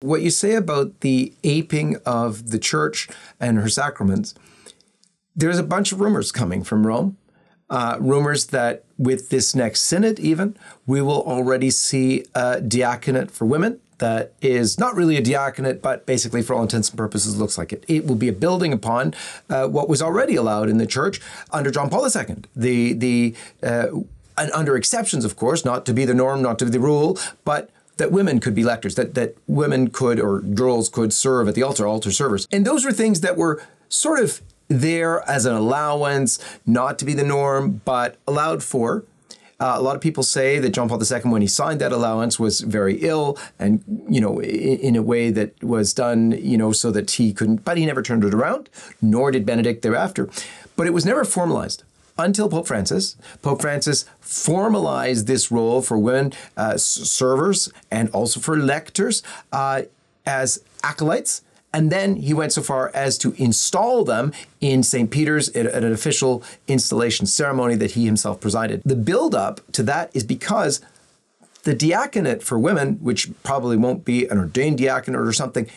What you say about the aping of the church and her sacraments, there's a bunch of rumors coming from Rome. Rumors that with this next synod even, we will already see a diaconate for women that is not really a diaconate, but basically for all intents and purposes looks like it. It will be a building upon what was already allowed in the church under John Paul II. And under exceptions, of course, not to be the norm, not to be the rule, but that women could be lectors, that women could, or girls could serve at the altar servers. And those were things that were sort of there as an allowance, not to be the norm, but allowed for. A lot of people say that John Paul II, when he signed that allowance, was very ill and, in a way that was done, so that he couldn't, but he never turned it around, nor did Benedict thereafter. But it was never formalized until Pope Francis. Pope Francis formalized this role for women servers and also for lectors as acolytes. And then he went so far as to install them in St. Peter's at an official installation ceremony that he himself presided. The build-up to that is because the diaconate for women, which probably won't be an ordained diaconate or something,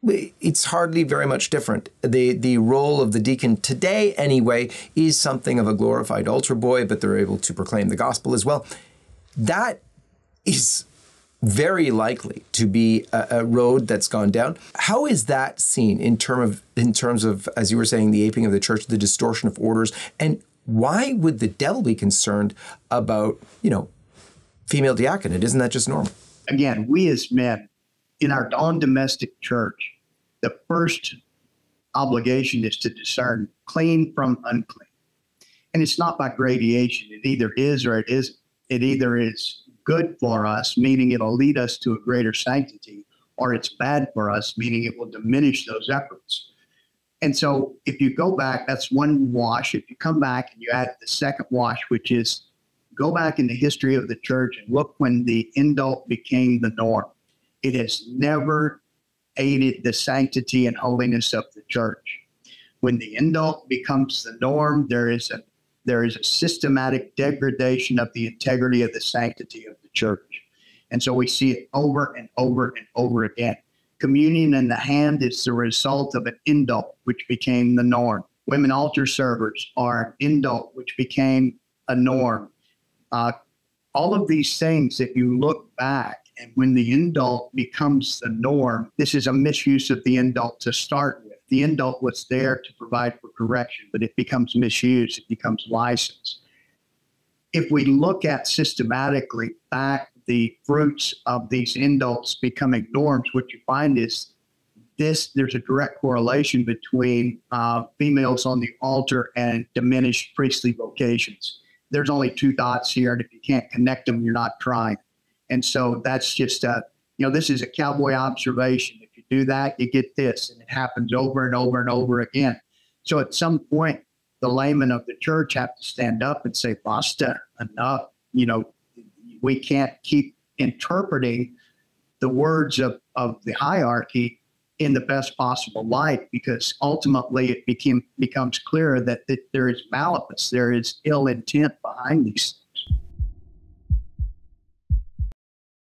it's hardly very much different. The role of the deacon today, anyway, is something of a glorified altar boy, but they're able to proclaim the gospel as well. That is very likely to be a road that's gone down. How is that seen in terms of, as you were saying, the aping of the church, the distortion of orders, and why would the devil be concerned about, female diaconate? Isn't that just normal? Again, we as men in our own domestic church, the first obligation is to discern clean from unclean. And it's not by gradation. It either is or it isn't. It either is good for us, meaning it'll lead us to a greater sanctity, or it's bad for us, meaning it will diminish those efforts. And so if you go back, that's one wash. If you come back and you add the second wash, which is go back in the history of the church and look when the indult became the norm. It has never aided the sanctity and holiness of the church. When the indult becomes the norm, there is a systematic degradation of the integrity of the sanctity of the church. And so we see it over and over and over again. Communion in the hand is the result of an indult, which became the norm. Women altar servers are an indult, which became a norm. All of these things, if you look back, and when the indult becomes the norm, this is a misuse of the indult to start with. The indult was there to provide for correction, but it becomes misused, it becomes license. If we look at systematically back the fruits of these indults becoming norms, what you find is there's a direct correlation between females on the altar and diminished priestly vocations. There's only two dots here, and if you can't connect them, you're not trying. And so that's just, this is a cowboy observation. If you do that, you get this, and it happens over and over and over again. So at some point, the laymen of the church have to stand up and say, basta, enough. We can't keep interpreting the words of the hierarchy in the best possible light, because ultimately it becomes clear that there is malice, there is ill intent behind these